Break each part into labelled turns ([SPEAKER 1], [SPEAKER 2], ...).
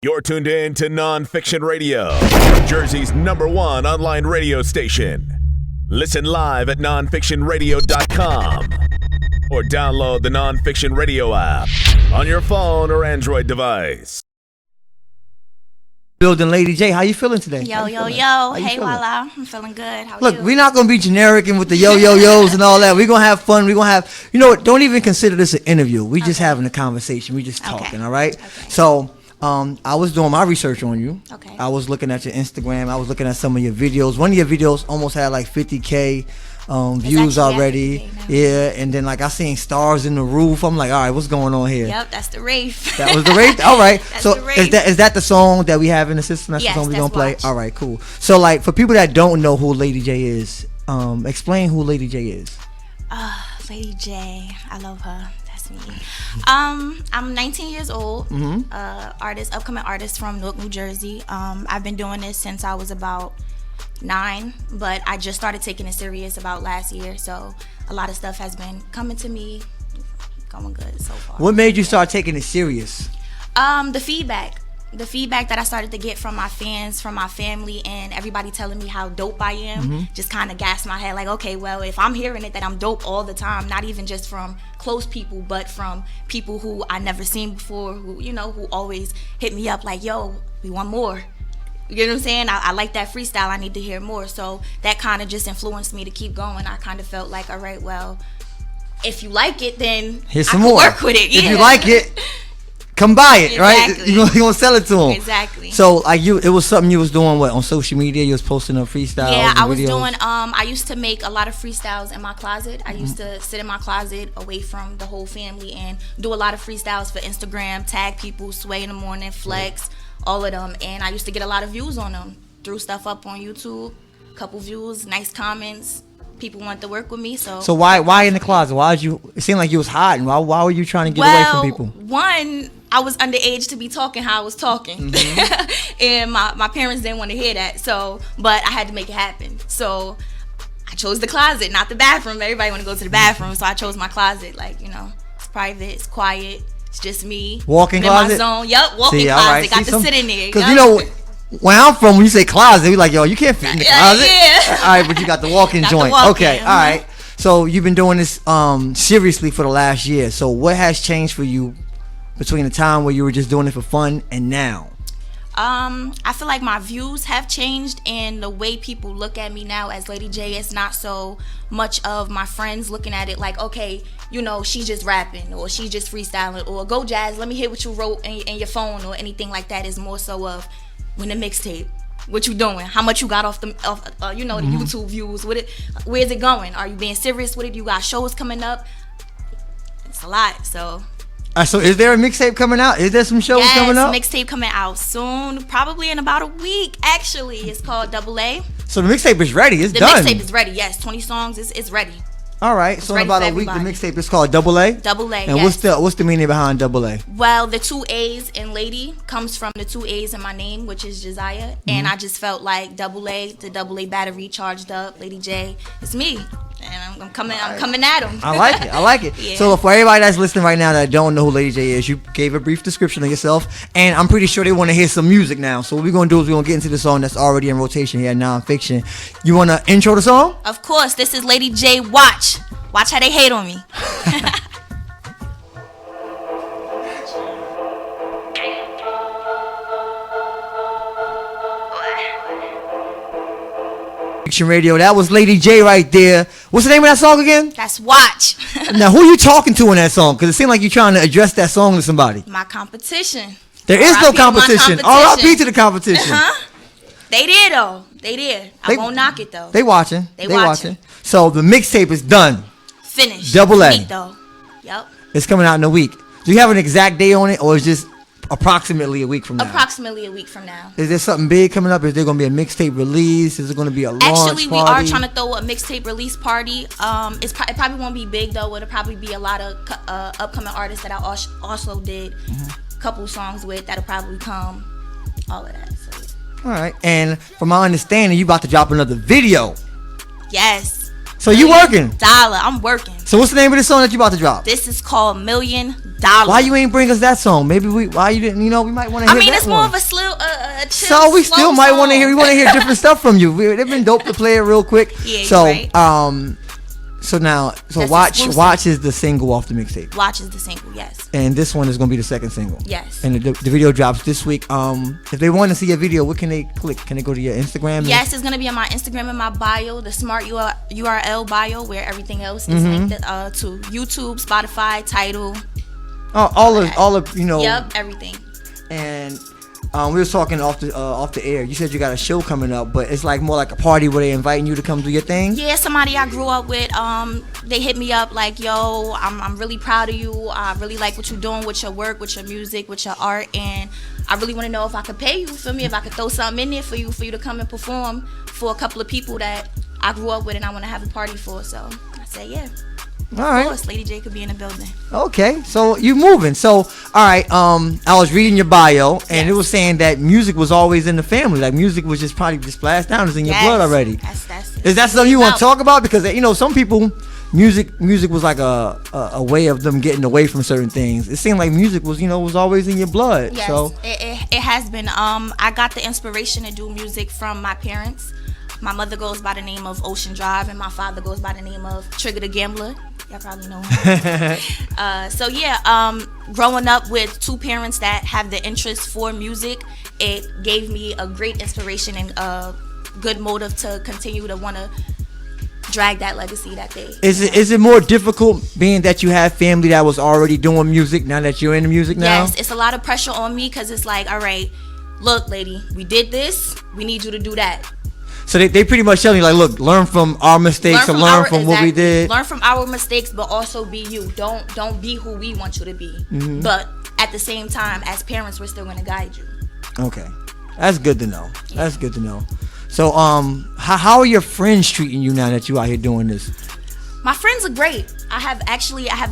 [SPEAKER 1] You're tuned in to NonFiction Radio, Jersey's #1 online radio station. Listen live at nonfictionradio.com or download the NonFiction Radio app on your phone or Android device.
[SPEAKER 2] Building Lady J, how you feeling today?
[SPEAKER 3] Yo. Hey, Wallah. I'm feeling good. How are you?
[SPEAKER 2] Look, we're not going to be generic and with the yo-yo-yos and all that. We're going to have fun. We're going to have, you know what, don't even consider this an interview. We just having a conversation. We just talking, all right? Okay. So, I was doing my research on you.
[SPEAKER 3] Okay.
[SPEAKER 2] I was looking at your Instagram. I was looking at some of your videos. One of your videos almost had like 50K views already. Yeah, and then like I seen stars in the roof. I'm like, all right, what's going on here?
[SPEAKER 3] Yep, that's the Wraith.
[SPEAKER 2] That was the Wraith? All right. So
[SPEAKER 3] the Wraith.
[SPEAKER 2] is that the song that we have in the system? That's
[SPEAKER 3] yes,
[SPEAKER 2] the song we're going to play?
[SPEAKER 3] Watch.
[SPEAKER 2] All right, cool. So like for people that don't know who Lady J is, explain who Lady J is.
[SPEAKER 3] Lady J, I love her. That's me. I'm 19 years old. Upcoming artist from Newark, New Jersey. I've been doing this since I was about 9, but I just started taking it serious about last year. So a lot of stuff has been coming to me, going good so far.
[SPEAKER 2] What made you start taking it serious?
[SPEAKER 3] The feedback that I started to get from my fans, from my family, and everybody telling me how dope I am, just kind of gassed my head like, okay, well, if I'm hearing it that I'm dope all the time, not even just from close people, but from people who I never seen before, who always hit me up like, yo, we want more. You know what I'm saying? I like that freestyle. I need to hear more. So that kind of just influenced me to keep going. I kind of felt like, all right, well, if you like it, then
[SPEAKER 2] here's some
[SPEAKER 3] I can
[SPEAKER 2] more.
[SPEAKER 3] Work with it. Yeah.
[SPEAKER 2] If you like it, come buy it,
[SPEAKER 3] exactly.
[SPEAKER 2] Right? You're gonna sell it to them.
[SPEAKER 3] Exactly.
[SPEAKER 2] So like it was something you was doing on social media. You was posting up freestyles.
[SPEAKER 3] Yeah,
[SPEAKER 2] and
[SPEAKER 3] I was
[SPEAKER 2] videos.
[SPEAKER 3] doing. I used to make a lot of freestyles in my closet. I used to sit in my closet away from the whole family and do a lot of freestyles for Instagram. Tag people, Sway in the Morning, Flex, all of them, and I used to get a lot of views on them. Threw stuff up on YouTube, couple views, nice comments. People want to work with me, so
[SPEAKER 2] why in the closet? Why did you? It seemed like you was hiding. Why were you trying to get away from people?
[SPEAKER 3] One, I was underage to be talking how I was talking, and my parents didn't want to hear that. So, but I had to make it happen. So, I chose the closet, not the bathroom. Everybody want to go to the bathroom, so I chose my closet. Like it's private, it's quiet, it's just me.
[SPEAKER 2] Walking closet.
[SPEAKER 3] In my zone. Yup, walking closet. Right. Got to sit in there.
[SPEAKER 2] Because where I'm from, when you say closet, we like, yo, you can't fit in the closet.
[SPEAKER 3] Yeah.
[SPEAKER 2] All right, but you got the walk-in joint. Okay, all right. So you've been doing this seriously for the last year. So what has changed for you between the time where you were just doing it for fun and now?
[SPEAKER 3] I feel like my views have changed, and the way people look at me now as Lady J is not so much of my friends looking at it like, okay, she's just rapping or she's just freestyling or go Jazz, let me hear what you wrote in your phone or anything like that. Is more so of when the mixtape, what you doing? How much you got off the YouTube views? Where's it going? Are you being serious with it? You got shows coming up? It's a lot. So
[SPEAKER 2] is there a mixtape coming out? Is there some shows coming up?
[SPEAKER 3] Yes, mixtape coming out soon, probably in about a week. Actually, it's called AA.
[SPEAKER 2] So the mixtape is ready. It's done.
[SPEAKER 3] The mixtape is ready. Yes, 20 songs. It's ready.
[SPEAKER 2] All right, so in about a week, the mixtape is called AA.
[SPEAKER 3] AA.
[SPEAKER 2] And
[SPEAKER 3] yes.
[SPEAKER 2] what's the meaning behind AA?
[SPEAKER 3] Well, the 2 A's in Lady comes from the 2 A's in my name, which is Josiah, and I just felt like AA, the AA battery charged up, Lady J, it's me, and I'm coming at them.
[SPEAKER 2] I like it.
[SPEAKER 3] Yeah.
[SPEAKER 2] So for everybody that's listening right now that don't know who Lady J is, you gave a brief description of yourself, and I'm pretty sure they want to hear some music now. So what we're gonna do is we're gonna get into the song that's already in rotation here at NonFiction. You wanna intro the song?
[SPEAKER 3] Of course. This is Lady J. Watch how they hate on me.
[SPEAKER 2] Fiction Radio. That was Lady J right there. What's the name of that song again?
[SPEAKER 3] That's Watch.
[SPEAKER 2] Now, who you talking to in that song? Because it seemed like you're trying to address that song to somebody.
[SPEAKER 3] My competition.
[SPEAKER 2] There is no competition. R.I.P. to the competition.
[SPEAKER 3] They did though. They did. I won't knock it though.
[SPEAKER 2] They watching.
[SPEAKER 3] They watching.
[SPEAKER 2] So the mixtape is done.
[SPEAKER 3] Finished.
[SPEAKER 2] AA.
[SPEAKER 3] Though. Yep.
[SPEAKER 2] It's coming out in a week. Do you have an exact day on it, or is just approximately a week from now?
[SPEAKER 3] Approximately a week from now.
[SPEAKER 2] Is there something big coming up? Is there going to be a mixtape release? Is it going to be a launch
[SPEAKER 3] Actually, we
[SPEAKER 2] party?
[SPEAKER 3] are trying to throw a mixtape release party. It probably won't be big though. It'll probably be a lot of upcoming artists that I also did a couple songs with. That'll probably come. All of that. So, yeah.
[SPEAKER 2] All right. And from my understanding, you about to drop another video.
[SPEAKER 3] Yes.
[SPEAKER 2] So you working?
[SPEAKER 3] Dollar. I'm working.
[SPEAKER 2] So what's the name of the song that you about to drop?
[SPEAKER 3] This is called $1 Million.
[SPEAKER 2] Why you ain't bring us that song? Maybe why you didn't? We might want to hear that
[SPEAKER 3] it's more
[SPEAKER 2] one.
[SPEAKER 3] of a chill
[SPEAKER 2] So we still might want to hear. We want to hear different stuff from you. They've been dope to play it real quick.
[SPEAKER 3] Yeah,
[SPEAKER 2] so
[SPEAKER 3] right.
[SPEAKER 2] So
[SPEAKER 3] That's
[SPEAKER 2] watch
[SPEAKER 3] exclusive.
[SPEAKER 2] is the single off the mixtape.
[SPEAKER 3] Watch is the single, yes.
[SPEAKER 2] And this one is gonna be the second single.
[SPEAKER 3] Yes.
[SPEAKER 2] And the video drops this week. If they want to see a video, what can they click? Can they go to your Instagram?
[SPEAKER 3] Yes, it's gonna be on my Instagram and my bio, the smart URL bio, where everything else is linked to YouTube, Spotify, Tidal.
[SPEAKER 2] All of
[SPEAKER 3] Yep, everything.
[SPEAKER 2] And we were talking off the air. You said you got a show coming up, but it's like more like a party where they inviting you to come do your thing.
[SPEAKER 3] Yeah, somebody I grew up with. They hit me up like, yo, I'm really proud of you. I really like what you're doing with your work, with your music, with your art, and I really want to know if I could pay you. Feel me? If I could throw something in there for you to come and perform for a couple of people that I grew up with and I want to have a party for. So I said, yeah.
[SPEAKER 2] All right.
[SPEAKER 3] Of course, Lady J could be in the building.
[SPEAKER 2] Okay, so you moving. So, all right, I was reading your bio, and it was saying that music was always in the family. Like, music was just probably just splashed down. It's in your blood already.
[SPEAKER 3] That's
[SPEAKER 2] Is that something you want to talk about? Because, some people, music was like a way of them getting away from certain things. It seemed like music was, was always in your blood.
[SPEAKER 3] Yes,
[SPEAKER 2] so
[SPEAKER 3] it has been. I got the inspiration to do music from my parents. My mother goes by the name of Ocean Drive, and my father goes by the name of Trigger the Gambler. Y'all probably know him. Growing up with two parents that have the interest for music, it gave me a great inspiration and a good motive to continue to want to drag that legacy that they.
[SPEAKER 2] Is it more difficult being that you have family that was already doing music now that you're in the music now?
[SPEAKER 3] Yes, it's a lot of pressure on me because it's like, all right, look, lady, we did this. We need you to do that.
[SPEAKER 2] So they pretty much telling you, like, look, learn from our mistakes and learn from what we did.
[SPEAKER 3] Learn from our mistakes, but also be you. Don't be who we want you to be.
[SPEAKER 2] Mm-hmm.
[SPEAKER 3] But at the same time, as parents, we're still going to guide you.
[SPEAKER 2] Okay. That's good to know. Yeah. That's good to know. So, how are your friends treating you now that you out here doing this?
[SPEAKER 3] My friends are great. I have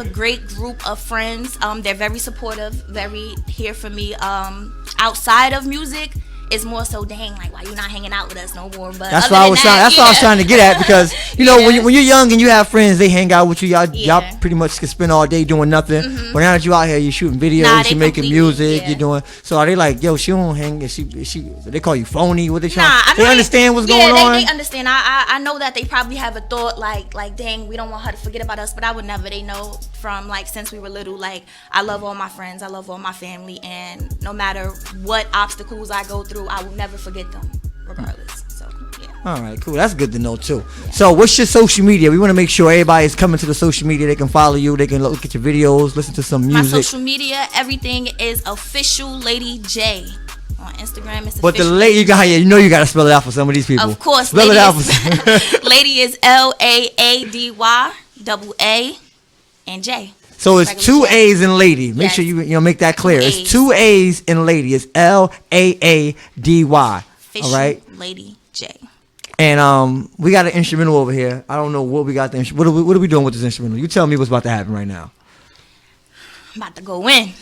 [SPEAKER 3] a great group of friends. They're very supportive, very here for me. Outside of music, it's more so, dang, like, why you not hanging out with us no more? But
[SPEAKER 2] that's what I was trying to get at, because when you're young and you have friends, they hang out with you. Y'all pretty much can spend all day doing nothing. Mm-hmm. But now that you out here, you're shooting videos, you're making music, you're doing. So are they like, yo, she don't hang? Is she? They call you phony? What they trying? They understand what's going on.
[SPEAKER 3] They understand. I know that they probably have a thought like, dang, we don't want her to forget about us. But I would never. They know from since we were little, I love all my friends, I love all my family, and no matter what obstacles I go through, I will never forget them, regardless. So, yeah.
[SPEAKER 2] All right, cool. That's good to know, too. Yeah. So, what's your social media? We want to make sure everybody is coming to the social media. They can follow you. They can look at your videos, listen to some music.
[SPEAKER 3] My social media, everything is official Lady J. On Instagram, it's
[SPEAKER 2] but the lady you got here, you got to spell it out for some of these people.
[SPEAKER 3] Of course.
[SPEAKER 2] Spell it out for
[SPEAKER 3] Lady is LAADY, A and J.
[SPEAKER 2] So it's two A's in Lady. Make sure you make that clear. It's two A's in Lady. It's LAADY. All right,
[SPEAKER 3] Lady J.
[SPEAKER 2] And we got an instrumental over here. I don't know what we got. What are we doing with this instrumental? You tell me what's about to happen right now.
[SPEAKER 3] I'm about to go in.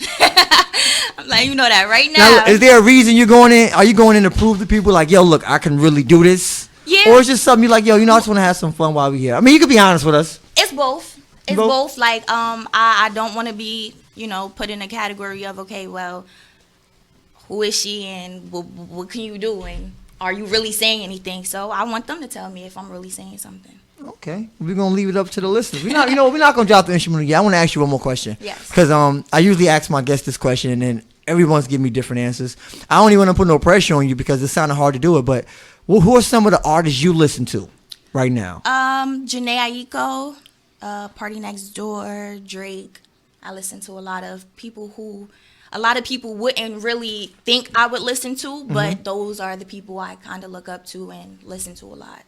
[SPEAKER 3] I'm like, you know that right now.
[SPEAKER 2] Is there a reason you're going in? Are you going in to prove to people like, yo, look, I can really do this?
[SPEAKER 3] Yeah.
[SPEAKER 2] Or it's just something you like, yo, I just want to have some fun while we're here. I mean, you can be honest with us.
[SPEAKER 3] It's both. It's both. Like, I don't want to be, put in a category of, okay, well, who is she and what can you do and are you really saying anything? So I want them to tell me if I'm really saying something.
[SPEAKER 2] Okay, we're gonna leave it up to the listeners. We're not gonna drop the instrumental yet. I want to ask you one more question.
[SPEAKER 3] Yes.
[SPEAKER 2] Because I usually ask my guests this question and then everyone's giving me different answers. I don't even want to put no pressure on you because it's sounding hard to do it. But who are some of the artists you listen to right now?
[SPEAKER 3] Janae Aiko. Party Next Door, Drake. I listen to a lot of people wouldn't really think I would listen to, but those are the people I kind of look up to and listen to a lot.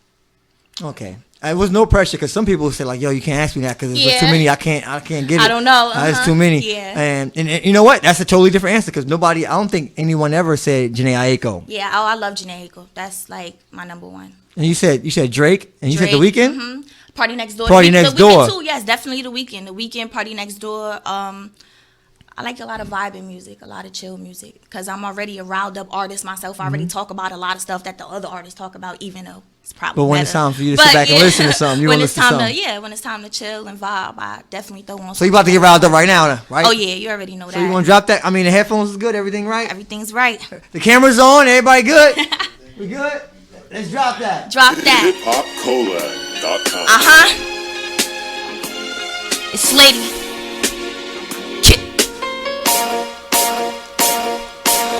[SPEAKER 2] Okay. It was no pressure because some people say like, yo, you can't ask me that because there's too many. I can't get it.
[SPEAKER 3] I don't know.
[SPEAKER 2] It's too many.
[SPEAKER 3] Yeah.
[SPEAKER 2] And you know what? That's a totally different answer because I don't think anyone ever said Janae Aiko.
[SPEAKER 3] Yeah. Oh, I love Janae Aiko. That's like my number one.
[SPEAKER 2] And you said Drake and you said The Weeknd?
[SPEAKER 3] Mm-hmm. Party Next Door.
[SPEAKER 2] Party Next Door.
[SPEAKER 3] Too, yes, definitely The Weeknd. The Weeknd, Party Next Door. I like a lot of vibing music, a lot of chill music, because I'm already a riled up artist myself. I already talk about a lot of stuff that the other artists talk about, even though it's probably
[SPEAKER 2] But when
[SPEAKER 3] better.
[SPEAKER 2] it's time for you to sit back and listen to something, you want to listen to something.
[SPEAKER 3] When it's time to chill and vibe, I definitely throw on.
[SPEAKER 2] So you about to get riled up right now, then, right?
[SPEAKER 3] Oh yeah, you already know that.
[SPEAKER 2] So you want to drop that? I mean, the headphones is good, everything right?
[SPEAKER 3] Everything's right.
[SPEAKER 2] The camera's on, everybody good? We good? Let's drop that.
[SPEAKER 3] Drop that.
[SPEAKER 4] HipHopCola.com.
[SPEAKER 3] It's Lady.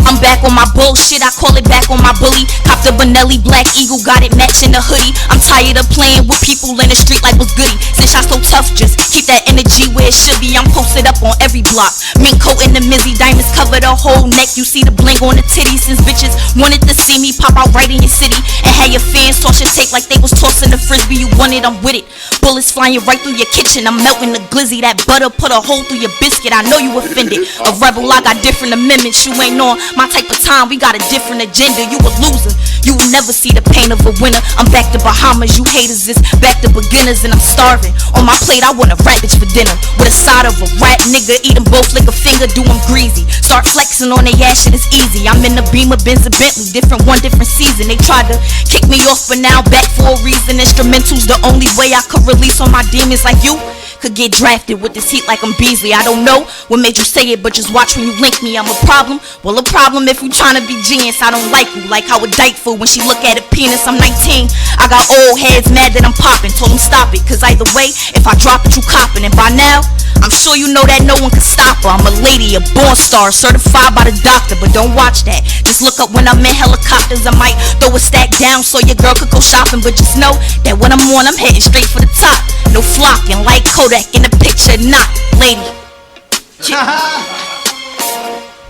[SPEAKER 3] I'm back on my bullshit, I call it back on my bully. Cop the Benelli Black Eagle, got it matching the hoodie. I'm tired of playing with people in the street like what's goody. Since y'all so tough, just keep that energy where it should be. I'm posted up on every block. Mink coat in the Mizzy, diamonds cover the whole neck. You see the bling on the titties. Since bitches wanted to see me pop out right in your city and have your fans toss your tape like they was tossing the frisbee. You want it, I'm with it. Bullets flying right through your kitchen. I'm melting the glizzy. That butter put a hole through your biscuit. I know you offended. A rebel, I got different amendments. You ain't on my type of time. We got a different agenda. You a loser. You will never see the pain of a winner. I'm back to Bahamas. You haters is back to beginners, and I'm starving. On my plate, I want a rat bitch for dinner with a side of a rat nigga. Eat them both, lick a finger, do them greasy. Start flexing on they ass, shit is easy. I'm in the Beamer, Benz, and Bentley. Different one, different season. They tried to kick me off, but now back for a reason. Instrumentals the only way I could release on my demons like you. Could get drafted with this heat like I'm Beasley. I don't know what made you say it, but just watch when you link me. I'm a problem. Well, a problem if you tryna be genius. I don't like you, like how a dyke fool when she look at a penis. I'm 19. I got old heads mad that I'm popping. Told them stop it, cause either way, if I drop it, you copping. And by now, I'm sure you know that no one can stop her. I'm a lady, a born star, certified by the doctor. But don't watch that. Just look up when I'm in helicopters. I might throw a stack down so your girl could go shopping. But just know that when I'm on, I'm heading straight for the top. No flocking like Kodak in the picture, not Lady.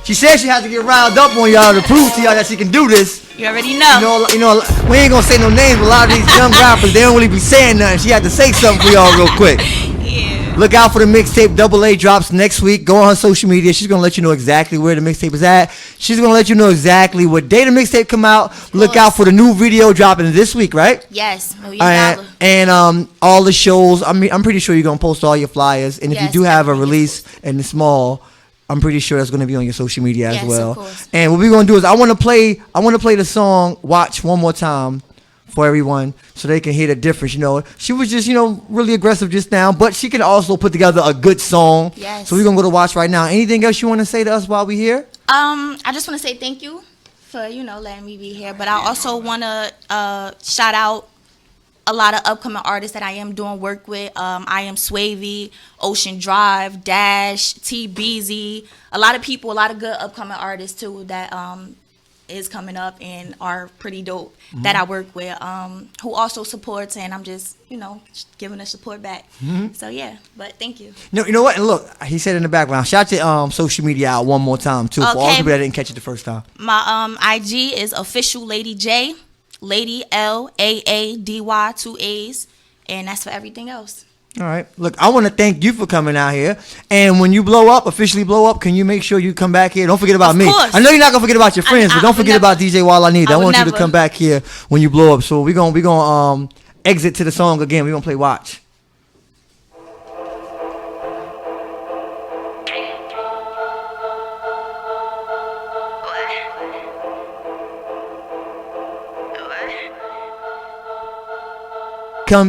[SPEAKER 2] She said she had to get riled up on y'all to prove to y'all that she can do this.
[SPEAKER 3] You already know.
[SPEAKER 2] You know, we ain't gonna say no names, but a lot of these young rappers, they don't really be saying nothing. She had to say something for y'all real quick.
[SPEAKER 3] Yeah.
[SPEAKER 2] Look out for the mixtape. AA drops next week. Go on her social media. She's gonna let you know exactly where the mixtape is at. She's gonna let you know exactly what day the mixtape come out. Look out for the new video dropping this week, right?
[SPEAKER 3] Yes, $1 million.
[SPEAKER 2] And all the shows. I mean, I'm pretty sure you're gonna post all your flyers. And if you
[SPEAKER 3] Yes,
[SPEAKER 2] do have a
[SPEAKER 3] everything.
[SPEAKER 2] release in the small, I'm pretty sure that's gonna be on your social media as
[SPEAKER 3] Yes,
[SPEAKER 2] well.
[SPEAKER 3] of course.
[SPEAKER 2] And what we're gonna do is I wanna play the song "Watch" one more time for everyone so they can hear the difference. You know, she was just, really aggressive just now, but she can also put together a good song.
[SPEAKER 3] Yes.
[SPEAKER 2] So we're gonna go to Watch right now. Anything else you wanna say to us while we here?
[SPEAKER 3] I just want to say thank you for, letting me be here. But I also want to shout out a lot of upcoming artists that I am doing work with. I am Swavy, Ocean Drive, Dash, T Beezy. A lot of people, a lot of good upcoming artists too that is coming up and are pretty dope that I work with, who also supports, and I'm just, giving the support back. So yeah, but thank you.
[SPEAKER 2] No, you know what? And look, he said in the background, shout your social media out one more time too for all the
[SPEAKER 3] Okay.
[SPEAKER 2] people that didn't catch it the first time.
[SPEAKER 3] My IG is official Lady J, Lady LAADY 2 A's, and that's for everything else.
[SPEAKER 2] All right. Look, I want to thank you for coming out here. And when you officially blow up, can you make sure you come back here? Don't forget about
[SPEAKER 3] Of
[SPEAKER 2] me.
[SPEAKER 3] course.
[SPEAKER 2] I know you're not gonna forget about your friends, but
[SPEAKER 3] I
[SPEAKER 2] don't
[SPEAKER 3] would
[SPEAKER 2] forget
[SPEAKER 3] never.
[SPEAKER 2] about DJ Wallah. I
[SPEAKER 3] would
[SPEAKER 2] want you to
[SPEAKER 3] never.
[SPEAKER 2] come back here when you blow up. So we're gonna exit to the song again. We're gonna play Watch.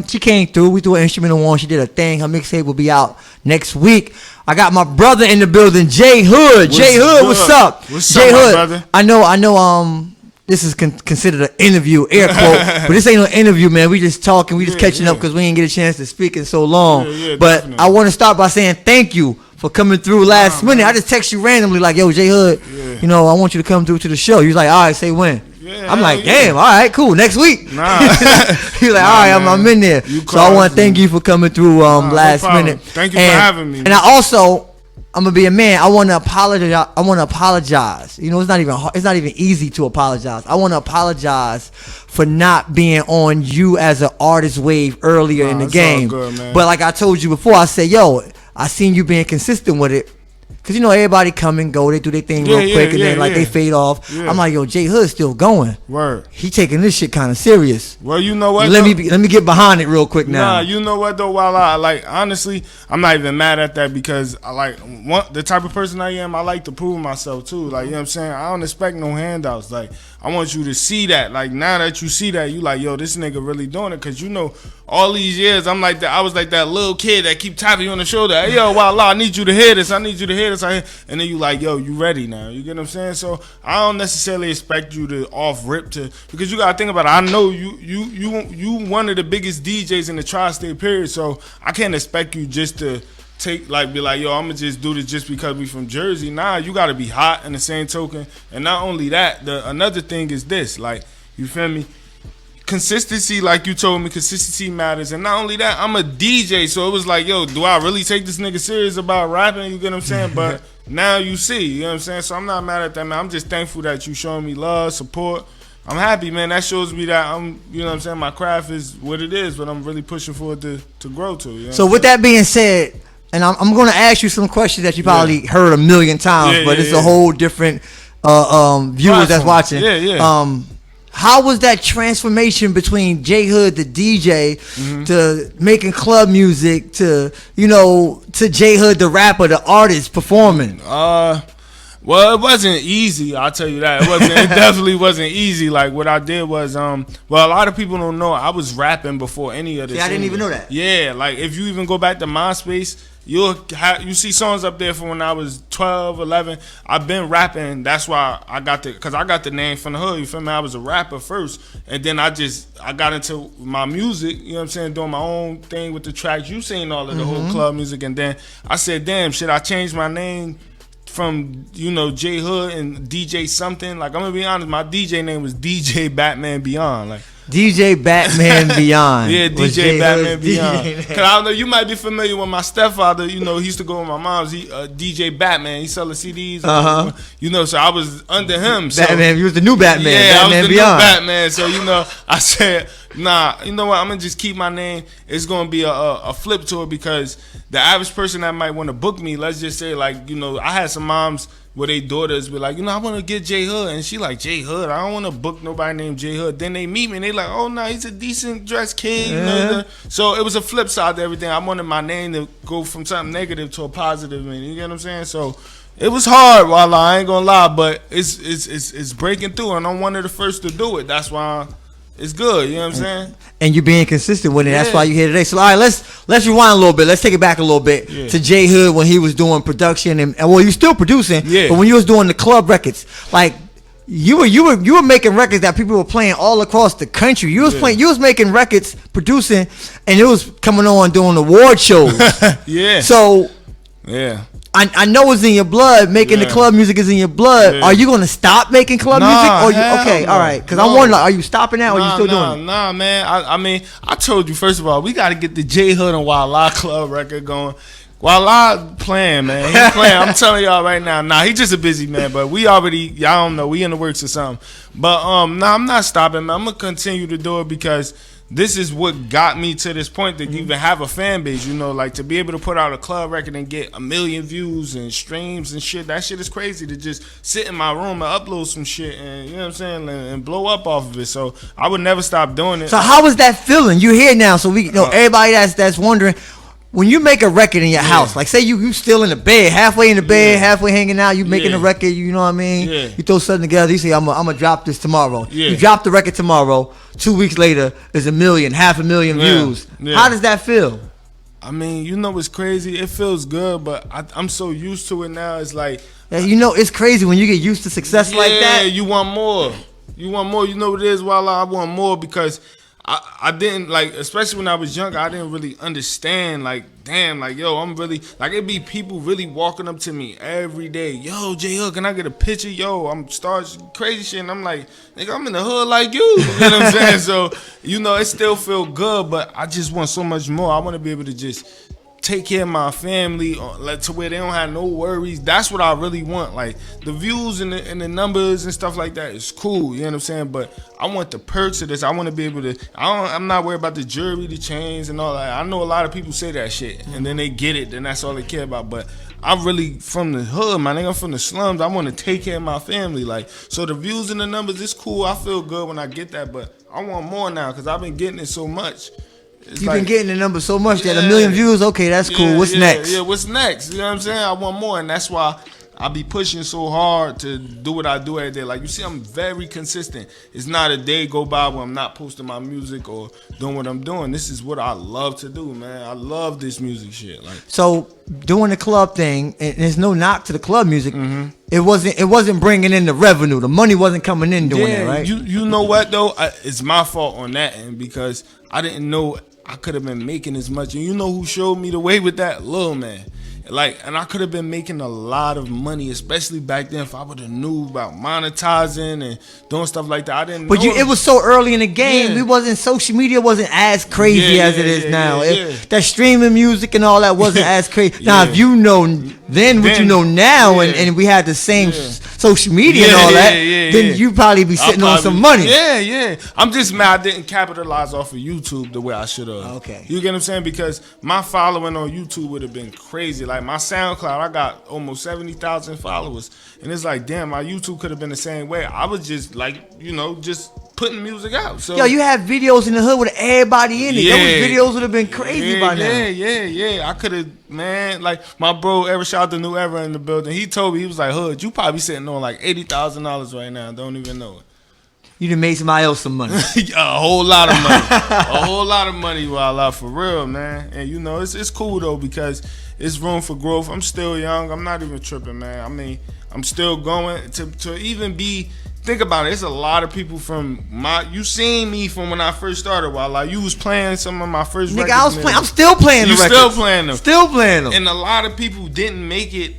[SPEAKER 2] She came through. We threw an instrumental on. She did a thing. Her mixtape will be out next week. I got my brother in the building, JayHood. JayHood, what's up?
[SPEAKER 4] What's up,
[SPEAKER 2] JayHood,
[SPEAKER 4] my brother?
[SPEAKER 2] I know. This is considered an interview, air quote, but this ain't no interview, man. We just talking. We just catching up because we didn't get a chance to speak in so long. But
[SPEAKER 4] definitely.
[SPEAKER 2] I want to start by saying thank you for coming through last minute. I just text you randomly like, yo, JayHood, I want you to come through to the show. You was like, all right, say when.
[SPEAKER 4] Yeah,
[SPEAKER 2] I'm like,
[SPEAKER 4] hell yeah.
[SPEAKER 2] damn, all right, cool, next week.
[SPEAKER 4] Nah.
[SPEAKER 2] He's like, all right, I'm in there.
[SPEAKER 4] You
[SPEAKER 2] So I want to
[SPEAKER 4] crazy.
[SPEAKER 2] thank you for coming through last
[SPEAKER 4] problem.
[SPEAKER 2] minute.
[SPEAKER 4] Thank you for having me.
[SPEAKER 2] And I also, I'm gonna be a man. I want to apologize. It's not even easy to apologize. I want to apologize for not being on you as an artist wave earlier in the
[SPEAKER 4] it's all
[SPEAKER 2] game.
[SPEAKER 4] good, man.
[SPEAKER 2] But like I told you before, I said, yo, I seen you being consistent with it. Cause everybody come and go, they do their thing real quick, and then they fade off. Yeah. I'm like, yo, JayHood still going.
[SPEAKER 4] Word.
[SPEAKER 2] He taking this shit kind of serious.
[SPEAKER 4] Well, you know what?
[SPEAKER 2] Let me get behind it real quick now.
[SPEAKER 4] Nah, you know what though? While I honestly, I'm not even mad at that because I the type of person I am. I like to prove myself too. Like, you know what I'm saying? I don't expect no handouts. Like, I want you to see that. Like, now that you see that, you like, yo, this nigga really doing it. Cause all these years, I'm like that. I was like that little kid that keep tapping you on the shoulder. Hey, yo, Wallah, I need you to hear this. I need you to hear this. And then you like, yo, you ready now? You get what I'm saying? So I don't necessarily expect you to off rip because you gotta think about it. I know you one of the biggest DJs in the tri-state period. So I can't expect you just to be like, yo, I'm gonna just do this just because we from Jersey. Nah, you gotta be hot in the same token. And not only that, another thing is this, like, you feel me? Consistency, like you told me, consistency matters. And not only that, I'm a DJ, so it was like, yo, do I really take this nigga serious about rapping? You get what I'm saying? But now you see, you know what I'm saying? So I'm not mad at that, man. I'm just thankful that you showing me love, support. I'm happy, man. That shows me that you know what I'm saying, my craft is what it is, but I'm really pushing forward to grow to. You know
[SPEAKER 2] so with that being said, and I'm going to ask you some questions that you probably heard a million times, but it's a whole different viewers that's watching.
[SPEAKER 4] Yeah.
[SPEAKER 2] How was that transformation between JayHood, the DJ, to making club music, to JayHood, the rapper, the artist performing?
[SPEAKER 4] Well, it wasn't easy. I'll tell you that. It definitely wasn't easy. Like, what I did was, a lot of people don't know I was rapping before any of this.
[SPEAKER 2] I didn't even know that.
[SPEAKER 4] Yeah, like if you even go back to MySpace, you see songs up there from when I was 12, 11. I've been rapping. That's why I got the name from the hood. You feel me? I was a rapper first, and then I got into my music. You know what I'm saying? Doing my own thing with the tracks. You seen all of the whole club music, and then I said, damn, should I change my name from JayHood and DJ something? Like, I'm gonna be honest, my DJ name was DJ Batman Beyond. Like,
[SPEAKER 2] DJ Batman Beyond.
[SPEAKER 4] Yeah, DJ Batman Beyond. Cause I don't know, you might be familiar with my stepfather. He used to go with my mom's. He DJ Batman. He selling CDs. So I was under him. So,
[SPEAKER 2] Batman, you was the new Batman.
[SPEAKER 4] Yeah,
[SPEAKER 2] Batman
[SPEAKER 4] I was the
[SPEAKER 2] Beyond.
[SPEAKER 4] new Batman. So I said, nah, you know what? I'm gonna just keep my name. It's gonna be a flip to it because the average person that might want to book me, let's just say, like, I had some moms where they daughters be like, I want to get JayHood, and she like, JayHood, I don't want to book nobody named JayHood. Then they meet me and they like, oh no, he's a decent dressed kid. So it was a flip side to everything. I wanted my name to go from something negative to a positive, man. You get what I'm saying? So it was hard, Wallah, I ain't gonna lie, but it's breaking through, and I'm one of the first to do it. That's why it's good, you know what I'm saying?
[SPEAKER 2] And you're being consistent with it. That's why you're here today. So, all right, let's rewind a little bit. Let's take it back a little bit to JayHood when he was doing production and well, you're still producing. Yeah. But when you was doing the club records, like you were making records that people were playing all across the country. You was making records, producing, and it was coming on doing award shows.
[SPEAKER 4] Yeah.
[SPEAKER 2] So
[SPEAKER 4] yeah.
[SPEAKER 2] I know it's in your blood. Making the club music is in your blood. Are you gonna stop making club music? Or all right? Because I'm wondering, are you stopping that, or are you still doing it?
[SPEAKER 4] Nah, man. I mean, I told you first of all, we got to get the JayHood and Wallah club record going. Wallah playing, man. He playing. I'm telling y'all right now. Nah, he just a busy man, but y'all don't know. We in the works or something. But I'm not stopping, man. I'm gonna continue to do it because this is what got me to this point to even have a fan base, like to be able to put out a club record and get 1 million views and streams and shit. That shit is crazy to just sit in my room and upload some shit and, you know what I'm saying, and blow up off of it. So I would never stop doing it.
[SPEAKER 2] So how was that feeling? You're here now, so we everybody that's wondering, when you make a record in your house, like say you still in the bed, halfway in the bed, halfway hanging out, you making a record, you know what I mean? Yeah. You throw something together, you say, I'm gonna drop this tomorrow. Yeah. You drop the record tomorrow, 2 weeks later, there's 1 million, 500,000 views. Yeah. How does that feel?
[SPEAKER 4] I mean, it's crazy. It feels good, but I'm so used to it now. It's like,
[SPEAKER 2] it's crazy when you get used to success like that.
[SPEAKER 4] Yeah, you want more. You want more. You know what it is, Wallah? I want more because I didn't, like, especially when I was younger, I didn't really understand, like, damn, like, yo, I'm really, like, it'd be people really walking up to me every day. Yo, JayHood, can I get a picture? Yo, I'm starting crazy shit. And I'm like, nigga, I'm in the hood like you. You know what I'm saying? So, it still feel good, but I just want so much more. I want to be able to just take care of my family, to where they don't have no worries. That's what I really want. Like, the views and the numbers and stuff like that is cool, you know what I'm saying? But I want the perks of this. I want to be able to, I'm not worried about the jewelry, the chains and all that. I know a lot of people say that shit and then they get it, then that's all they care about. But I'm really from the hood, my nigga. I'm from the slums. I want to take care of my family. Like, so the views and the numbers, it's cool. I feel good when I get that, but I want more now because I've been getting it so much. You've
[SPEAKER 2] been getting the numbers so much that 1 million views, okay, that's cool. What's next?
[SPEAKER 4] Yeah, what's next? You know what I'm saying? I want more, and that's why I be pushing so hard to do what I do every day. Like, you see, I'm very consistent. It's not a day go by where I'm not posting my music or doing what I'm doing. This is what I love to do, man. I love this music shit. Like, so
[SPEAKER 2] doing the club thing, and there's no knock to the club music. It wasn't bringing in the revenue. The money wasn't coming in doing it, right?
[SPEAKER 4] You know what though? It's my fault on that end because I didn't know I could have been making as much. And you know who showed me the way with that? Lil Man. Like, and I could have been making a lot of money, especially back then if I would have knew about monetizing and doing stuff like that. I didn't know.
[SPEAKER 2] It was so early in the game. Social media wasn't as crazy as it is now. That streaming music and all that wasn't as crazy. Now, if you know then what you know now, and we had the same social media and all that, then you probably be sitting on some money.
[SPEAKER 4] Yeah. I'm just mad I didn't capitalize off of YouTube the way I should have.
[SPEAKER 2] Okay.
[SPEAKER 4] You get what I'm saying? Because my following on YouTube would have been crazy. Like my SoundCloud, I got almost 70,000 followers. And it's like, damn, my YouTube could have been the same way. I was just like, just putting music out. So
[SPEAKER 2] you had videos in the hood with everybody in it. Those videos would have been crazy by now.
[SPEAKER 4] Yeah. I could have, man, like my bro, shout out to New Era in the building. He told me, he was like, Hood, you probably sitting on like $80,000 right now. Don't even know it.
[SPEAKER 2] You done made somebody else some money.
[SPEAKER 4] A whole lot of money. A whole lot of money, Wallah, for real, man. And it's cool though because it's room for growth. I'm still young. I'm not even tripping, man. I mean, I'm still going to even be. Think about it. It's a lot of people from you seen me from when I first started. Wallah, you was playing some of my first records.
[SPEAKER 2] I was playing. I'm still playing the records.
[SPEAKER 4] You still playing them.
[SPEAKER 2] Still playing them.
[SPEAKER 4] And a lot of people didn't make it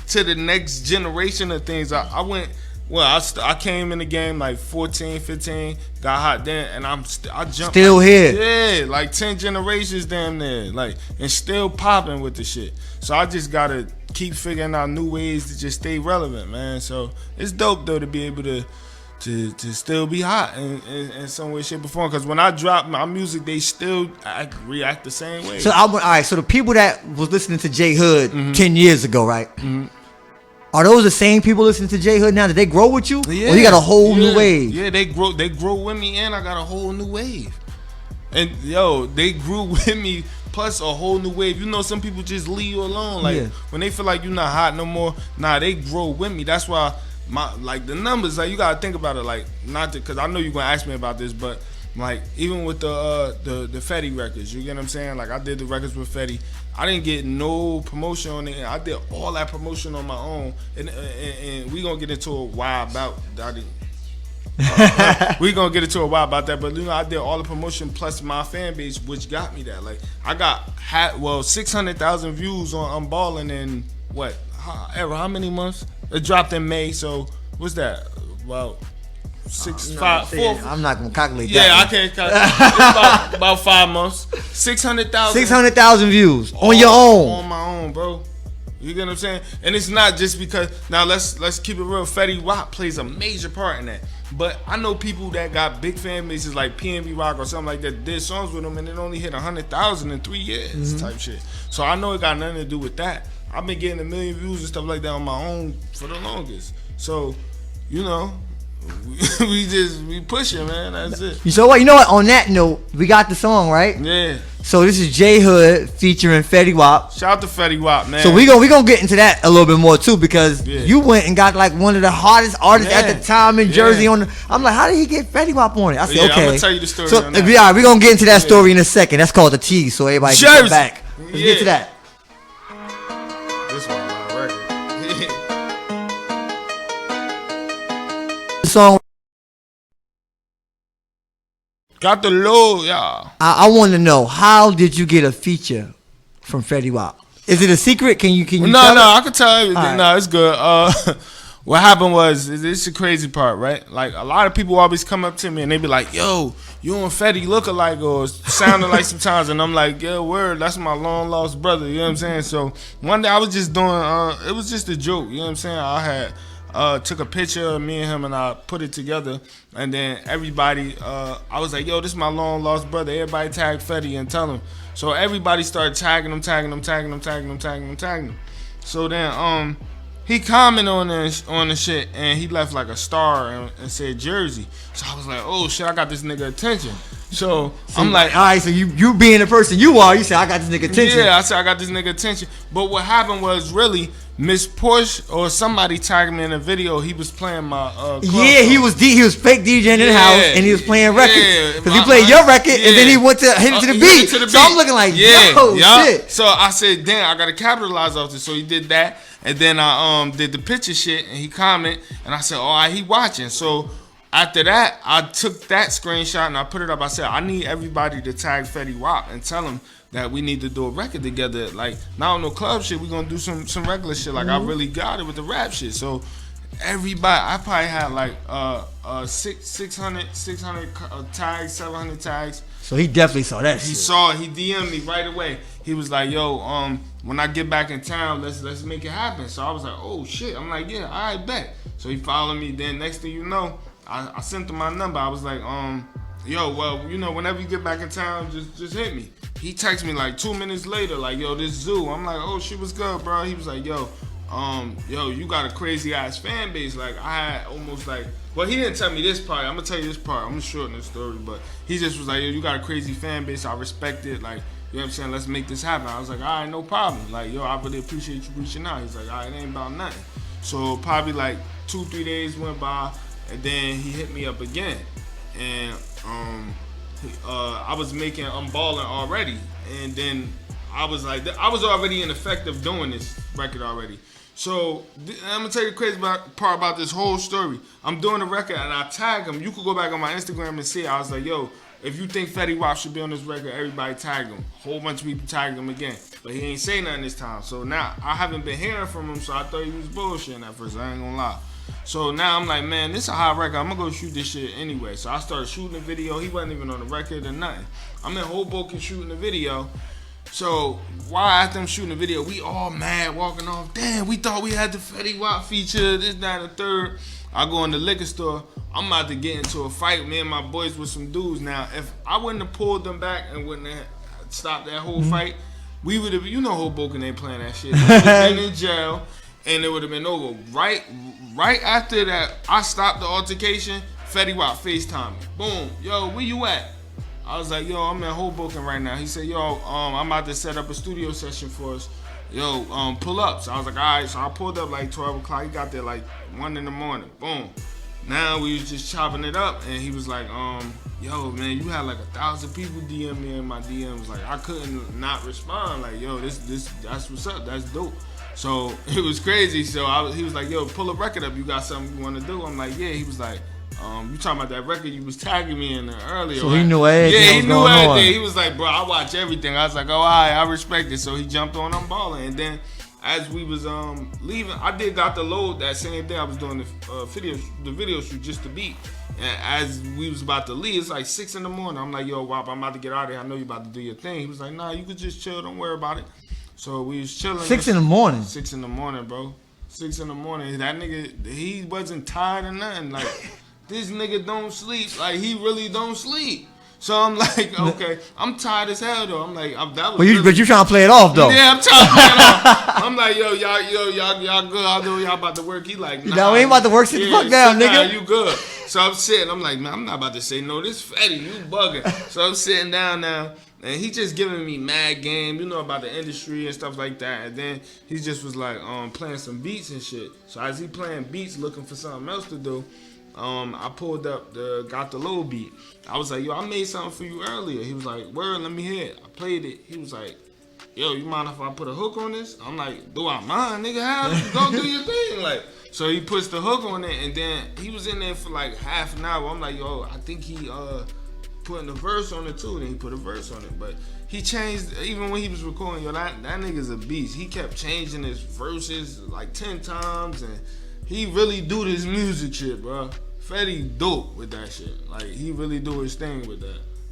[SPEAKER 4] to the next generation of things. I went. Well, I came in the game like 14, 15, got hot then, and I jumped.
[SPEAKER 2] Still here.
[SPEAKER 4] Yeah, like 10 generations damn near, like, and still popping with the shit. So I just gotta keep figuring out new ways to just stay relevant, man. So it's dope though to be able to still be hot in some way, shape, or form. Because when I drop my music, they still react the same way.
[SPEAKER 2] So all right. So the people that was listening to JayHood 10 years ago, right? Are those the same people listening to JayHood now? Did they grow with you?
[SPEAKER 4] Yeah.
[SPEAKER 2] Or you got a whole new wave?
[SPEAKER 4] Yeah, they grow with me, and I got a whole new wave. And they grew with me plus a whole new wave. Some people just leave you alone. Like when they feel like you're not hot no more, they grow with me. That's why the numbers, like you gotta think about it, like not because I know you're gonna ask me about this, but like even with the Fetty records, you get what I'm saying? Like I did the records with Fetty. I didn't get no promotion on it. I did all that promotion on my own, and we gonna get into a while about that. We gonna get into a while about that, but I did all the promotion plus my fan base, which got me that. Like I got 600,000 views on I'm Ballin' in how many months? It dropped in May, so what's that? About 4.
[SPEAKER 2] I'm not gonna calculate that.
[SPEAKER 4] Yeah, I can't calculate. It's about 5 months. 600,000.
[SPEAKER 2] 600,000 views on your own.
[SPEAKER 4] On my own, bro. You get what I'm saying? And it's not just because. Now let's keep it real. Fetty Wap plays a major part in that. But I know people that got big fan bases like PNB Rock or something like that did songs with them and it only hit 100,000 in 3 years type shit. So I know it got nothing to do with that. I've been getting 1 million views and stuff like that on my own for the longest. So, we pushing, man. That's it.
[SPEAKER 2] You know what? On that note, we got the song, right?
[SPEAKER 4] Yeah.
[SPEAKER 2] So this is JayHood featuring Fetty Wap.
[SPEAKER 4] Shout out to Fetty Wap, man.
[SPEAKER 2] So we gonna get into that a little bit more too because you went and got like one of the hardest artists at the time in Jersey I'm like, how did he get Fetty Wap on it? I said, okay.
[SPEAKER 4] I'm gonna tell you the story.
[SPEAKER 2] So
[SPEAKER 4] on that.
[SPEAKER 2] we're gonna get into that story in a second. That's called the tease. So everybody get back. Let's get to that.
[SPEAKER 4] This one, my record.
[SPEAKER 2] The song.
[SPEAKER 4] Got the load, y'all.
[SPEAKER 2] I want to know, how did you get a feature from Fetty Wap? Is it a secret? Can you
[SPEAKER 4] No,
[SPEAKER 2] tell
[SPEAKER 4] I can tell you. Right. No, it's good. What happened was, this is the crazy part, right? Like, a lot of people always come up to me and they be like, yo, you and Fetty look alike or sounding like sometimes. And I'm like, yeah, word, that's my long lost brother. You know what I'm saying? So one day I was just doing, it was just a joke. You know what I'm saying? I had took a picture of me and him and I put it together, and then everybody, I was like, yo, this is my long lost brother. Everybody tag Fetty and tell him. So everybody started tagging him. So then he commented on the shit, and he left like a star and said Jersey. So I was like, oh shit, I got this nigga attention. So I'm like,
[SPEAKER 2] all right, so you being the person you are, you say I got this nigga attention.
[SPEAKER 4] Yeah, I said I got this nigga attention. But what happened was really Miss Push or somebody tagged me in a video. He was playing my
[SPEAKER 2] yeah, he was fake DJing in the house, and he was playing records because he played your record, and then he went to hit it to the beat. So I'm looking like, shit.
[SPEAKER 4] So I said, damn, I gotta capitalize off this. So he did that, and then I did the picture shit, and he commented, and I said, all right, he watching. So after that, I took that screenshot and I put it up. I said, I need everybody to tag Fetty Wap and tell him that we need to do a record together. Like, not on no club shit, we gonna do some regular shit. Like, I really got it with the rap shit. So everybody, I probably had like 600 tags, 700 tags.
[SPEAKER 2] So he definitely saw that shit.
[SPEAKER 4] He saw it. He DM'd me right away. He was like, yo, when I get back in town, let's make it happen. So I was like, oh shit. I'm like, yeah, all right, bet. So he followed me. Then next thing you know, I sent him my number. I was like, yo, well, you know, whenever you get back in town, just hit me. He texted me like 2 minutes later, like, yo, this Zoo. I'm like, oh, shit was good, bro. He was like, yo, you got a crazy ass fan base. Like, I had almost like, well, he didn't tell me this part. I'm gonna tell you this part. I'm gonna shorten the story, but he just was like, yo, you got a crazy fan base. I respect it. Like, you know what I'm saying? Let's make this happen. I was like, all right, no problem. Like, yo, I really appreciate you reaching out. He's like, all right, it ain't about nothing. So probably like 2-3 days went by. And then he hit me up again, and I was making I'm Ballin' already, and then I was like, I was already in effect of doing this record already. So I'm gonna tell you the crazy part about this whole story. I'm doing the record and I tag him. You could go back on my Instagram and see. I was like, yo, if you think Fetty Wap should be on this record, everybody tag him. Whole bunch of people tagged him again, but he ain't say nothing this time. So now I haven't been hearing from him, so I thought he was bullshitting at first. I ain't gonna lie. So now I'm like, man, this is a hot record. I'm gonna go shoot this shit anyway. So I started shooting the video. He wasn't even on the record or nothing. I'm in Hoboken shooting the video. So while after I'm shooting the video, we all mad walking off. Damn, we thought we had the Fetty Wap feature, this, that, and the third. I go in the liquor store. I'm about to get into a fight, me and my boys with some dudes. Now, if I wouldn't have pulled them back and wouldn't have stopped that whole fight, we would have, you know, Hoboken ain't playing that shit. We would have been in jail. And it would have been over. Right after that, I stopped the altercation. Fetty Wap FaceTime me. Boom. Yo, where you at? I was like, yo, I'm in Hoboken right now. He said, yo, I'm about to set up a studio session for us. Yo, pull up. So I was like, all right. So I pulled up like 12 o'clock. He got there like 1 in the morning. Boom. Now we was just chopping it up. And he was like, yo, man, you had like 1,000 people DM me in my DMs. Like, I couldn't not respond. Like, yo, this that's what's up. That's dope. So it was crazy. So he was like, yo, pull a record up. You got something you want to do? I'm like, yeah. He was like, you talking about that record you was tagging me in there earlier.
[SPEAKER 2] So right? He knew everything.
[SPEAKER 4] Yeah, he knew everything. He was like, bro, I watch everything. I was like, oh, all right, I respect it. So he jumped on I'm Ballin'. And then as we was leaving, I got the load that same day. I was doing the video shoot just to beat. And as we was about to leave, it's like 6 in the morning. I'm like, yo, Wap, I'm about to get out of here. I know you about to do your thing. He was like, nah, you could just chill. Don't worry about it. So we was chilling.
[SPEAKER 2] 6 in the morning?
[SPEAKER 4] 6 in the morning, bro. 6 in the morning. That nigga, he wasn't tired or nothing. Like, this nigga don't sleep. Like, he really don't sleep. So I'm like, okay, I'm tired as hell though. I'm like, that was.
[SPEAKER 2] But you trying to play it off though?
[SPEAKER 4] Yeah, I'm trying to play it off. I'm like, y'all good. I know y'all about to work. He like, nah,
[SPEAKER 2] we ain't about to work. Sit the fuck down, nigga.
[SPEAKER 4] You good? So I'm sitting. I'm like, man, I'm not about to say no. This Fetty, you bugging. So I'm sitting down now. And he just giving me mad game, you know, about the industry and stuff like that. And then he just was like playing some beats and shit. So as he playing beats, looking for something else to do, I pulled up got the low beat. I was like, yo, I made something for you earlier. He was like, word, let me hear it. I played it. He was like, yo, you mind if I put a hook on this? I'm like, do I mind, nigga? How? Go do your thing. Like, so he puts the hook on it, and then he was in there for like half an hour. I'm like, yo, I think he putting a verse on it too. Then he put a verse on it, but he changed even when he was recording. Yo, that nigga's a beast. He kept changing his verses like 10 times, and he really do this music shit, bro. Fetty dope with that shit. Like, he really do his thing with that.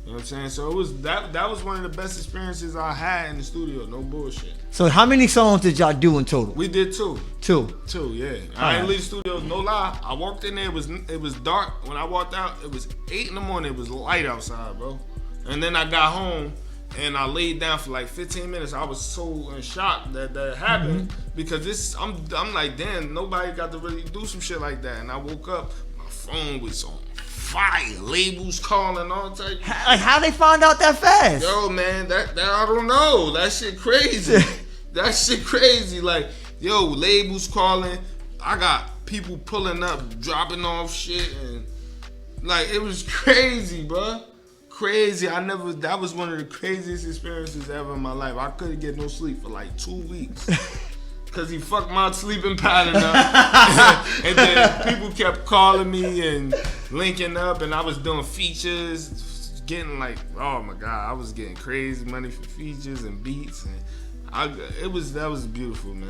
[SPEAKER 4] You know what I'm saying? So it was that was one of the best experiences I had in the studio. No bullshit.
[SPEAKER 2] So how many songs did y'all do in total?
[SPEAKER 4] We did 2.
[SPEAKER 2] 2,
[SPEAKER 4] yeah. I ain't leave the studio, no lie. I walked in there, it was dark. When I walked out, it was 8 in the morning. It was light outside, bro. And then I got home, and I laid down for like 15 minutes. I was so in shock that happened because I'm like, damn, nobody got to really do some shit like that. And I woke up, my phone was on fire, labels calling, all type.
[SPEAKER 2] Like, how they find out that fast?
[SPEAKER 4] Yo, man, that I don't know. That shit crazy. That shit crazy. Like, yo, labels calling. I got people pulling up, dropping off shit, and like it was crazy, bro. Crazy. That was one of the craziest experiences ever in my life. I couldn't get no sleep for like 2 weeks. Cause he fucked my sleeping pattern up. And then people kept calling me and linking up, and I was doing features, getting like, oh my God, I was getting crazy money for features and beats, and that was beautiful, man.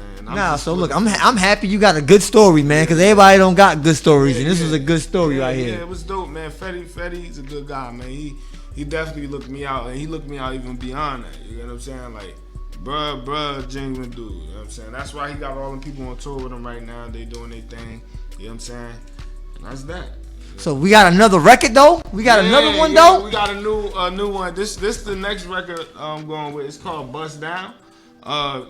[SPEAKER 2] Look, I'm happy you got a good story, man, because everybody don't got good stories, and this was a good story right here.
[SPEAKER 4] Yeah, it was dope, man. Fetty's a good guy, man. He definitely looked me out, and he looked me out even beyond that. You know what I'm saying? Like, bruh, genuine dude. You know what I'm saying? That's why he got all them people on tour with him right now. They doing their thing. You know what I'm saying? And that's that.
[SPEAKER 2] So we got another record though. We got another one though.
[SPEAKER 4] We got a new one. This the next record I'm going with. It's called Bust Down.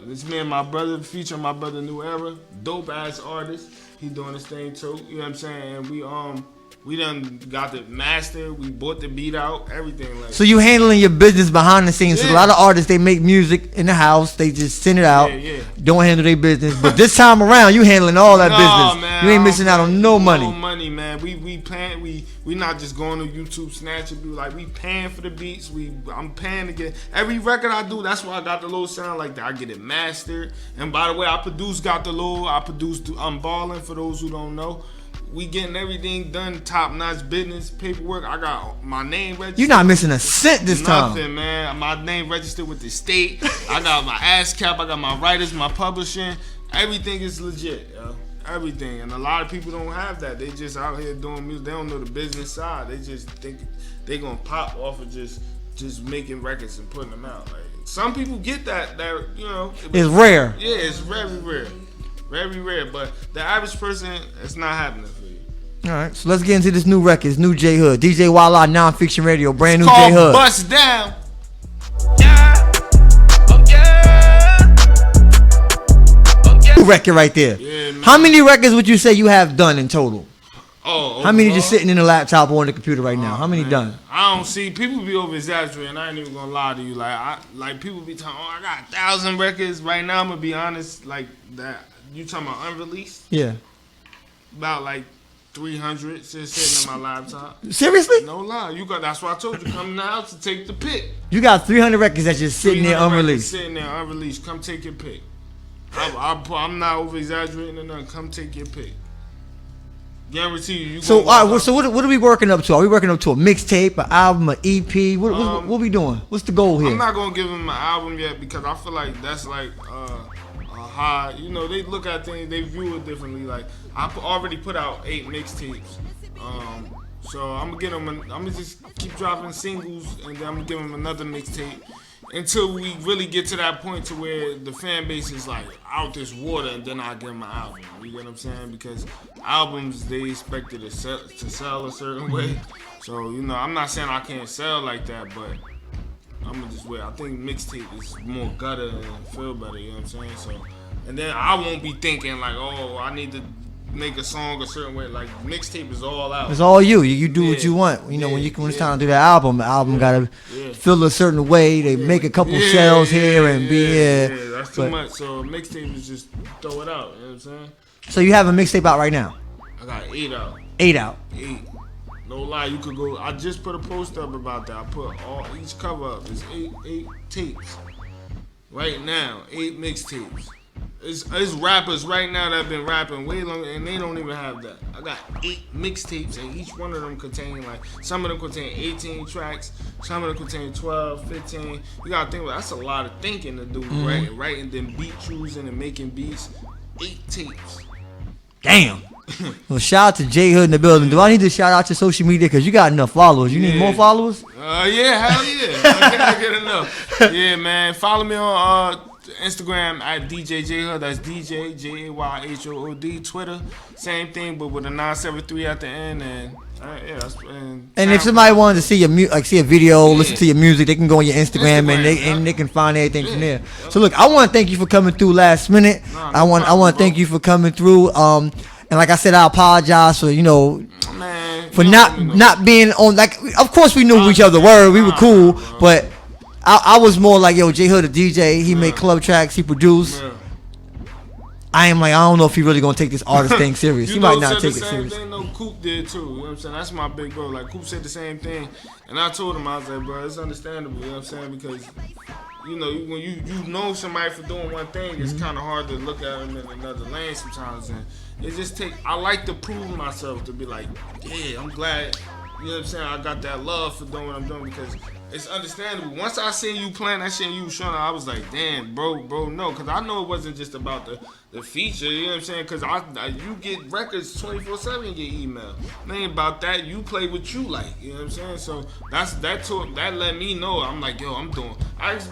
[SPEAKER 4] It's me and my brother, featuring my brother New Era, dope ass artist. He doing his thing too. You know what I'm saying? And we done got the master. We bought the beat out, everything like.
[SPEAKER 2] So you handling your business behind the scenes. Yeah. So a lot of artists, they make music in the house, they just send it out. Yeah. Don't handle their business. But this time around, you handling all that business. Man, you ain't missing out on no money.
[SPEAKER 4] No money, man. We paying. We not just going to YouTube snatch it. Like we paying for the beats. I'm paying to get every record I do. That's why I got the little sound like that. I get it mastered. And by the way, I produced I'm Ballin', for those who don't know. We getting everything done, top notch business, paperwork. I got my name registered.
[SPEAKER 2] You're not missing a cent this time.
[SPEAKER 4] Nothing, man. My name registered with the state. I got my ASCAP. I got my writers, my publishing. Everything is legit, yo. Everything. And a lot of people don't have that. They just out here doing music. They don't know the business side. They just think they gonna pop off of just making records and putting them out. Like some people get that you know.
[SPEAKER 2] It's rare.
[SPEAKER 4] Yeah, it's very rare. Very rare, but the average person, it's not happening for you.
[SPEAKER 2] All right, so let's get into this new record. It's new JayHood. DJ Wallah, NonFiction Radio, brand new
[SPEAKER 4] JayHood.
[SPEAKER 2] JayHood.
[SPEAKER 4] Bust Down.
[SPEAKER 5] Yeah. Oh, yeah. Oh, yeah.
[SPEAKER 2] New record right there.
[SPEAKER 4] Yeah, man.
[SPEAKER 2] How many records would you say you have done in total?
[SPEAKER 4] Oh,
[SPEAKER 2] how many just sitting in the laptop or on the computer right now? How many done?
[SPEAKER 4] I don't see. People be over exaggerating. I ain't even gonna lie to you. Like people be talking. Oh, I got 1,000 records right now. I'm gonna be honest. Like that. You talking about unreleased?
[SPEAKER 2] Yeah.
[SPEAKER 4] About like 300 just sitting in my laptop.
[SPEAKER 2] Seriously?
[SPEAKER 4] No lie. That's why I told you come now to take the pick.
[SPEAKER 2] You got 300 records that's just sitting there unreleased.
[SPEAKER 4] Sitting there unreleased. Come take your pick. I'm not over exaggerating or nothing. Come take your pick. Guarantee you.
[SPEAKER 2] So all right. So what are we working up to? Are we working up to a mixtape, an album, an EP? What we doing? What's the goal here?
[SPEAKER 4] I'm not gonna give him an album yet because I feel like that's like a high. You know, they look at things, they view it differently. Like I already put out 8 mixtapes. So I'm gonna get him. I'm gonna just keep dropping singles, and then I'm gonna give him another mixtape until we really get to that point to where the fan base is like out this water, and then I give them an album. You get what I'm saying? Because albums, they expect it to sell a certain way. So you know, I'm not saying I can't sell like that, but I'm gonna just wait. I think mixtape is more gutter and feel better. You know what I'm saying? So, and then I won't be thinking like, oh, I need to make a song a certain way. Like mixtape is all out.
[SPEAKER 2] It's all you. You do what you want. You know, when it's time to do the album gotta feel a certain way. They make a couple sales here and be here.
[SPEAKER 4] Yeah, that's too much. So mixtape is just throw it out. You know what I'm saying?
[SPEAKER 2] So you have a mixtape out right now?
[SPEAKER 4] I got 8 out.
[SPEAKER 2] 8 out.
[SPEAKER 4] 8. No lie, you could go. I just put a post up about that. I put each cover up. It's 8 tapes. Right now, 8 mixtapes. It's rappers right now that have been rapping way longer, and they don't even have that. I got 8 mixtapes, and each one of them contain, like, some of them contain 18 tracks, some of them contain 12, 15. You gotta think about that's a lot of thinking to do, right? And then beat choosing and making beats. 8 tapes.
[SPEAKER 2] Damn. Well, shout out to JayHood in the building. Do I need to shout out your social media? Because you got enough followers. You need more followers?
[SPEAKER 4] Yeah, hell yeah. I get enough. Yeah, man. Follow me on Instagram at DJ JayHood. That's DJ JayHood. Twitter, same thing, but with a 973 at the end. And
[SPEAKER 2] if somebody wanted to see see a video, listen to your music, they can go on your Instagram and they can find everything from there. So look, I want to thank you for coming through last minute. I want to thank you for coming through. And like I said, I apologize for for not being on. Like, of course we knew each other were. We were cool, but I was more like, yo, JayHood a DJ. He made club tracks. He produced. I am like, I don't know if he really gonna take this artist thing serious. He might not take it serious.
[SPEAKER 4] Thing, no, Coop did too. You know what I'm saying? That's my big bro. Like, Coop said the same thing, and I told him, I was like, bro, it's understandable. You know what I'm saying? Because when you know somebody for doing one thing, it's kind of hard to look at them in another lane sometimes. And it just I like to prove myself to be like, yeah, I'm glad. You know what I'm saying? I got that love for doing what I'm doing because it's understandable. Once I seen you playing that shit and you was showing, I was like, damn, bro, no. Because I know it wasn't just about the feature, you know what I'm saying? Because you get records 24/7 and get email. It ain't about that. You play what you like, you know what I'm saying? So that let me know. I'm like, yo, I'm doing.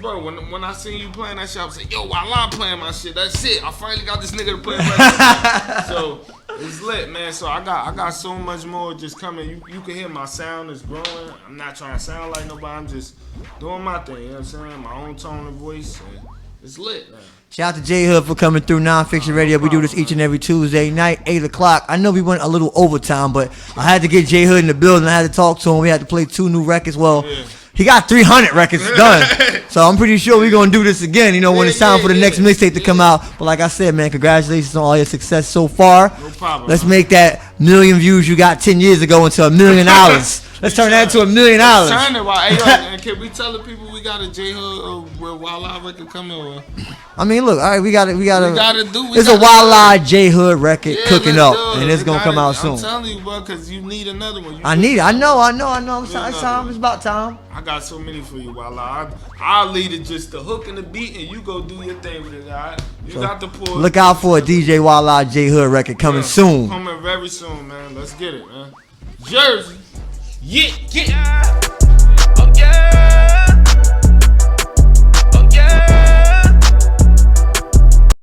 [SPEAKER 4] Bro, when I seen you playing that shit, I was like, yo, Wallah playing my shit. That's it. I finally got this nigga to play records. So it's lit, man. So I got so much more just coming. You can hear my sound is growing. I'm not trying to sound like nobody. I'm just doing my thing, you know what I'm saying? My own tone of voice. And it's lit, man.
[SPEAKER 2] Shout out to JayHood for coming through NonFiction Radio. We do this each and every Tuesday night, 8 o'clock. I know we went a little overtime, but I had to get JayHood in the building. I had to talk to him. We had to play 2 new records. Well, he got 300 records done. So I'm pretty sure we're going to do this again, when it's time for the next mixtape to come out. But like I said, man, congratulations on all your success so far.
[SPEAKER 4] No problem.
[SPEAKER 2] Let's make that million views you got 10 years ago into $1 million. Let's turn that into $1 million.
[SPEAKER 4] Turn it. Hey, can we tell the people we got a JayHood where Wallah record coming?
[SPEAKER 2] I mean, look, all right, we got to. There's a Wallah JayHood record cooking up, and it's gonna come out soon.
[SPEAKER 4] I'm telling you, bro, because you need another one.
[SPEAKER 2] I need it. I know. It's time. It's about time.
[SPEAKER 4] I got so many for you, Wallah. I'll lead it just the hook and the beat, and you go do your thing with it. All right? You got the pull.
[SPEAKER 2] Look out for a DJ Wallah JayHood record coming soon.
[SPEAKER 4] Coming very soon, man. Let's get it, man. Jersey. Yeah.
[SPEAKER 5] Oh yeah.